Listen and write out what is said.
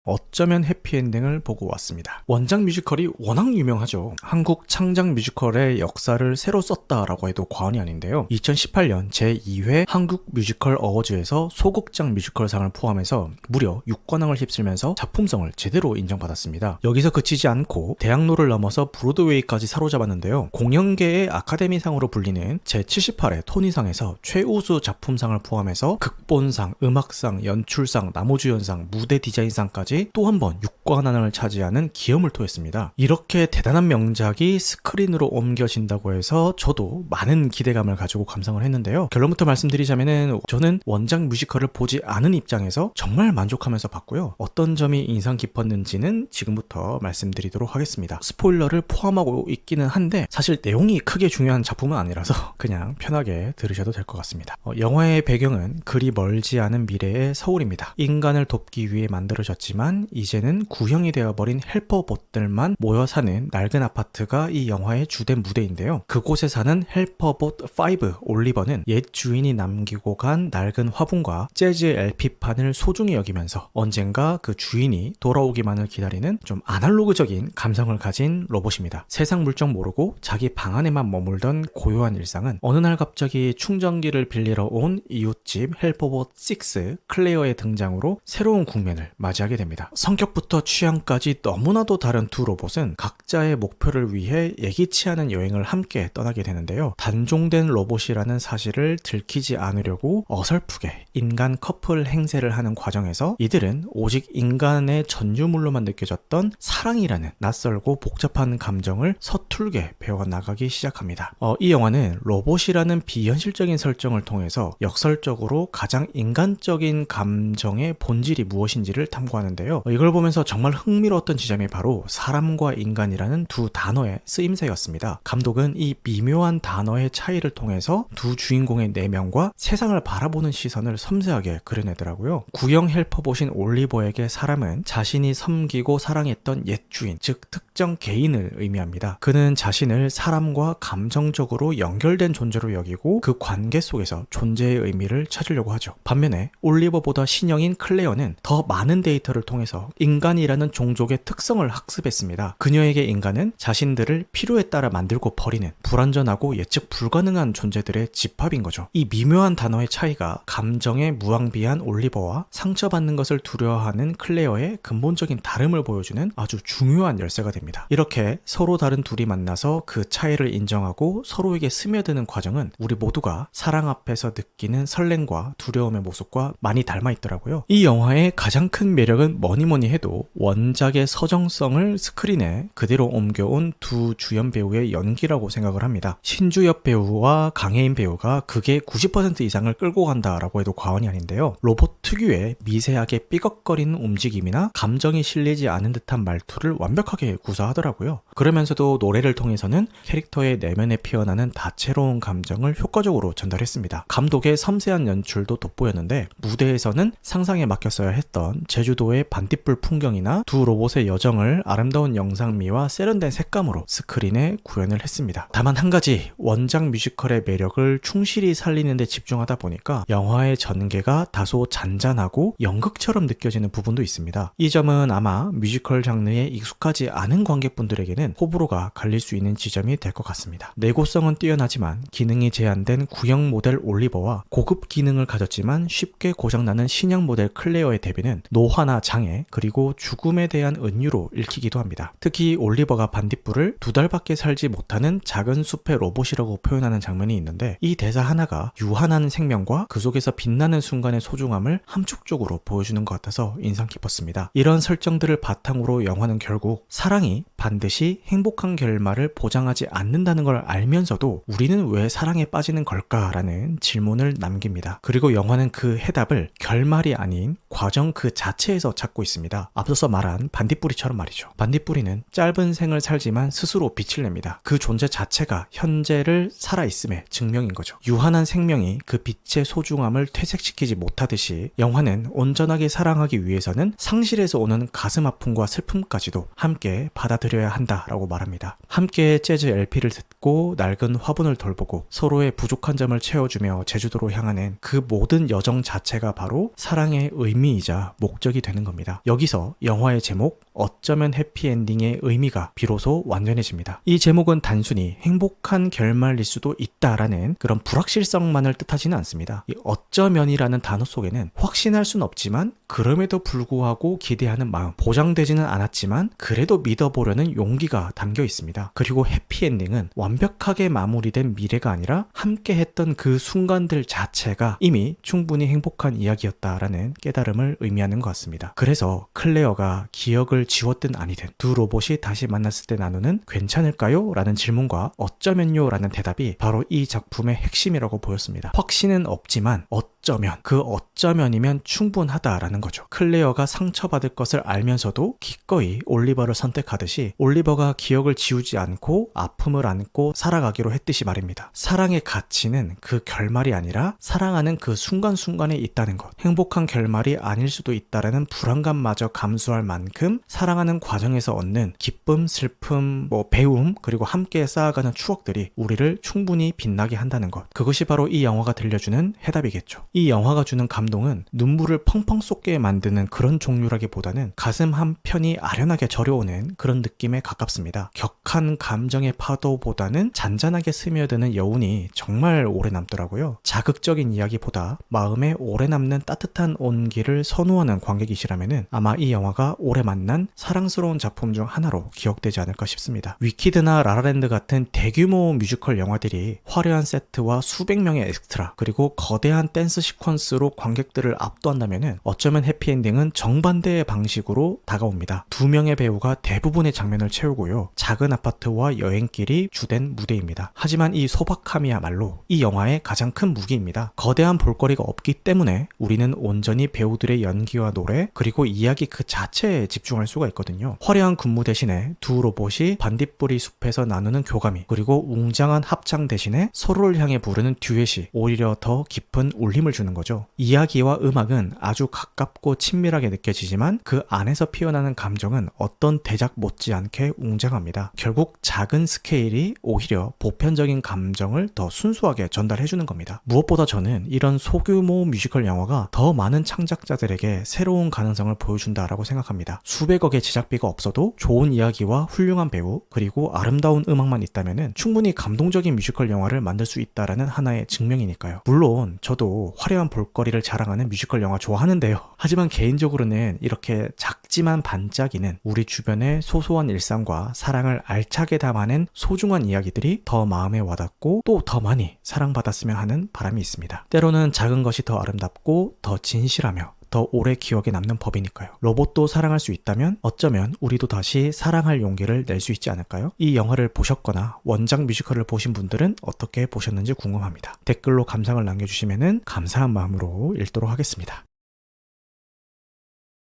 어쩌면 해피엔딩을 보고 왔습니다. 원작 뮤지컬이 워낙 유명하죠. 한국 창작 뮤지컬의 역사를 새로 썼다라고 해도 과언이 아닌데요. 2018년 제2회 한국 뮤지컬 어워즈에서 소극장 뮤지컬상을 포함해서 무려 6관왕을 휩쓸면서 작품성을 제대로 인정받았습니다. 여기서 그치지 않고 대학로를 넘어서 브로드웨이까지 사로잡았는데요. 공연계의 아카데미상으로 불리는 제78회 토니상에서 최우수 작품상을 포함해서 극본상, 음악상, 연출상, 나무주연상, 무대 디자인상까지 또 한 번 6관왕을 차지하는 기염을 토했습니다. 이렇게 대단한 명작이 스크린으로 옮겨진다고 해서 저도 많은 기대감을 가지고 감상을 했는데요. 결론부터 말씀드리자면은 저는 원작 뮤지컬을 보지 않은 입장에서 정말 만족하면서 봤고요. 어떤 점이 인상 깊었는지는 지금부터 말씀드리도록 하겠습니다. 스포일러를 포함하고 있기는 한데 사실 내용이 크게 중요한 작품은 아니라서 그냥 편하게 들으셔도 될 것 같습니다. 영화의 배경은 그리 멀지 않은 미래의 서울입니다. 인간을 돕기 위해 만들어졌지만 이제는 구형이 되어버린 헬퍼봇들만 모여 사는 낡은 아파트가 이 영화의 주된 무대인데요. 그곳에 사는 헬퍼봇 5 올리버는 옛 주인이 남기고 간 낡은 화분과 재즈 LP판을 소중히 여기면서 언젠가 그 주인이 돌아오기만을 기다리는 좀 아날로그적인 감성을 가진 로봇입니다. 세상 물정 모르고 자기 방 안에만 머물던 고요한 일상은 어느 날 갑자기 충전기를 빌리러 온 이웃집 헬퍼봇 6 클레어의 등장으로 새로운 국면을 맞이하게 됩니다. 성격부터 취향까지 너무나도 다른 두 로봇은 각자의 목표를 위해 예기치 않은 여행을 함께 떠나게 되는데요. 단종된 로봇이라는 사실을 들키지 않으려고 어설프게 인간 커플 행세를 하는 과정에서 이들은 오직 인간의 전유물로만 느껴졌던 사랑이라는 낯설고 복잡한 감정을 서툴게 배워나가기 시작합니다. 이 영화는 로봇이라는 비현실적인 설정을 통해서 역설적으로 가장 인간적인 감정의 본질이 무엇인지를 탐구하는데요. 이걸 보면서 정말 흥미로웠던 지점이 바로 사람과 인간이라는 두 단어의 쓰임새였습니다. 감독은 이 미묘한 단어의 차이를 통해서 두 주인공의 내면과 세상을 바라보는 시선을 섬세하게 그려내더라고요. 구형 헬퍼봇인 올리버에게 사람은 자신이 섬기고 사랑했던 옛 주인, 즉 특정 개인을 의미합니다. 그는 자신을 사람과 감정적으로 연결된 존재로 여기고 그 관계 속에서 존재의 의미를 찾으려고 하죠. 반면에 올리버보다 신형인 클레어는 더 많은 데이터를 통해서 인간이라는 종족의 특성을 학습했습니다. 그녀에게 인간은 자신들을 필요에 따라 만들고 버리는 불완전하고 예측 불가능한 존재들의 집합인 거죠. 이 미묘한 단어의 차이가 감정에 무방비한 올리버와 상처받는 것을 두려워하는 클레어의 근본적인 다름을 보여주는 아주 중요한 열쇠가 됩니다. 이렇게 서로 다른 둘이 만나서 그 차이를 인정하고 서로에게 스며드는 과정은 우리 모두가 사랑 앞에서 느끼는 설렘과 두려움의 모습과 많이 닮아 있더라고요. 이 영화의 가장 큰 매력은 뭐니뭐니 해도 원작의 서정성을 스크린에 그대로 옮겨온 두 주연 배우의 연기라고 생각을 합니다. 신주엽 배우와 강혜인 배우가 극의 90% 이상을 끌고 간다라고 해도 과언이 아닌데요. 로봇 특유의 미세하게 삐걱거리는 움직임이나 감정이 실리지 않은 듯한 말투를 완벽하게 구사하더라고요. 그러면서도 노래를 통해서는 캐릭터의 내면에 피어나는 다채로운 감정을 효과적으로 전달했습니다. 감독의 섬세한 연출도 돋보였는데 무대에서는 상상에 맡겼어야 했던 제주도의 반딧불 풍경이나 두 로봇의 여정을 아름다운 영상미와 세련된 색감으로 스크린에 구현을 했습니다. 다만 한 가지, 원작 뮤지컬의 매력을 충실히 살리는 데 집중하다 보니까 영화의 전개가 다소 잔잔하고 연극처럼 느껴지는 부분도 있습니다. 이 점은 아마 뮤지컬 장르에 익숙하지 않은 관객분들에게는 호불호가 갈릴 수 있는 지점이 될 것 같습니다. 내구성은 뛰어나지만 기능이 제한된 구형 모델 올리버와 고급 기능을 가졌지만 쉽게 고장나는 신형 모델 클레어의 대비는 노화나 장애 그리고 죽음에 대한 은유로 읽히기도 합니다. 특히 올리버가 반딧불을 2달밖에 살지 못하는 작은 숲의 로봇이라고 표현하는 장면이 있는데 이 대사 하나가 유한한 생명과 그 속에서 빛나는 순간의 소중함을 함축적으로 보여주는 것 같아서 인상 깊었습니다. 이런 설정들을 바탕으로 영화는 결국 사랑이 반드시 행복한 결말을 보장하지 않는다는 걸 알면서도 우리는 왜 사랑에 빠지는 걸까라는 질문을 남깁니다. 그리고 영화는 그 해답을 결말이 아닌 과정 그 자체에서 찾고 있습니다. 앞서서 말한 반딧불이처럼 말이죠. 반딧불이는 짧은 생을 살지만 스스로 빛을 냅니다. 그 존재 자체가 현재를 살아있음의 증명인 거죠. 유한한 생명이 그 빛의 소중함을 퇴색시키지 못하듯이 영화는 온전하게 사랑하기 위해서는 상실에서 오는 가슴 아픔과 슬픔까지도 함께 받아들여 받아들여야 한다라고 말합니다. 함께 재즈 LP를 듣고 낡은 화분을 돌보고 서로의 부족한 점을 채워주며 제주도로 향하는 그 모든 여정 자체가 바로 사랑의 의미이자 목적이 되는 겁니다. 여기서 영화의 제목 어쩌면 해피엔딩의 의미가 비로소 완전해집니다. 이 제목은 단순히 행복한 결말일 수도 있다라는 그런 불확실성만을 뜻하지는 않습니다. 이 어쩌면이라는 단어 속에는 확신할 수는 없지만 그럼에도 불구하고 기대하는 마음, 보장되지는 않았지만 그래도 믿어보려는 용기가 담겨 있습니다. 그리고 해피엔딩은 완벽하게 마무리된 미래가 아니라 함께 했던 그 순간들 자체가 이미 충분히 행복한 이야기였다라는 깨달음을 의미하는 것 같습니다. 그래서 클레어가 기억을 지웠든 아니든 두 로봇이 다시 만났을 때 나누는 괜찮을까요? 라는 질문과 어쩌면요? 라는 대답이 바로 이 작품의 핵심이라고 보였습니다. 확신은 없지만 어쩌면, 그 어쩌면이면 충분하다라는 거죠. 클레어가 상처받을 것을 알면서도 기꺼이 올리버를 선택하듯이 올리버가 기억을 지우지 않고 아픔을 안고 살아가기로 했듯이 말입니다. 사랑의 가치는 그 결말이 아니라 사랑하는 그 순간순간에 있다는 것. 행복한 결말이 아닐 수도 있다라는 불안감마저 감수할 만큼 사랑하는 과정에서 얻는 기쁨, 슬픔, 배움, 그리고 함께 쌓아가는 추억들이 우리를 충분히 빛나게 한다는 것. 그것이 바로 이 영화가 들려주는 해답이겠죠. 이 영화가 주는 감동은 눈물을 펑펑 쏟게 만드는 그런 종류라기보다는 가슴 한편이 아련하게 저려오는 그런 느낌에 가깝습니다. 격한 감정의 파도보다는 잔잔하게 스며드는 여운이 정말 오래 남더라고요. 자극적인 이야기보다 마음에 오래 남는 따뜻한 온기를 선호하는 관객이시라면 아마 이 영화가 오래 만난 사랑스러운 작품 중 하나로 기억되지 않을까 싶습니다. 위키드나 라라랜드 같은 대규모 뮤지컬 영화들이 화려한 세트와 수백 명의 엑스트라 그리고 거대한 댄스 시퀀스로 관객들을 압도한다면 어쩌면 해피엔딩은 정반대의 방식으로 다가옵니다. 두 명의 배우가 대부분의 장면을 채우고요. 작은 아파트와 여행길이 주된 무대입니다. 하지만 이 소박함이야말로 이 영화의 가장 큰 무기입니다. 거대한 볼거리가 없기 때문에 우리는 온전히 배우들의 연기와 노래 그리고 이야기 그 자체에 집중할 수가 있거든요. 화려한 군무 대신에 두 로봇이 반딧불이 숲에서 나누는 교감이 그리고 웅장한 합창 대신에 서로를 향해 부르는 듀엣이 오히려 더 깊은 울림을 주는 거죠. 이야기와 음악은 아주 가깝고 친밀하게 느껴지지만 그 안에서 피어나는 감정은 어떤 대작 못지않게 웅장합니다. 결국 작은 스케일이 오히려 보편적인 감정을 더 순수하게 전달해주는 겁니다. 무엇보다 저는 이런 소규모 뮤지컬 영화가 더 많은 창작자들에게 새로운 가능성을 보여준다라고 생각합니다. 수백억의 제작비가 없어도 좋은 이야기와 훌륭한 배우 그리고 아름다운 음악만 있다면 충분히 감동적인 뮤지컬 영화를 만들 수 있다라는 하나의 증명이니까요. 물론 저도 화려한 볼거리를 자랑하는 뮤지컬 영화 좋아하는데요. 하지만 개인적으로는 이렇게 작지만 반짝이는 우리 주변의 소소한 일상과 사랑을 알차게 담아낸 소중한 이야기들이 더 마음에 와닿고 또 더 많이 사랑받았으면 하는 바람이 있습니다. 때로는 작은 것이 더 아름답고 더 진실하며 더 오래 기억에 남는 법이니까요. 로봇도 사랑할 수 있다면 어쩌면 우리도 다시 사랑할 용기를 낼 수 있지 않을까요? 이 영화를 보셨거나 원작 뮤지컬을 보신 분들은 어떻게 보셨는지 궁금합니다. 댓글로 감상을 남겨주시면 감사한 마음으로 읽도록 하겠습니다.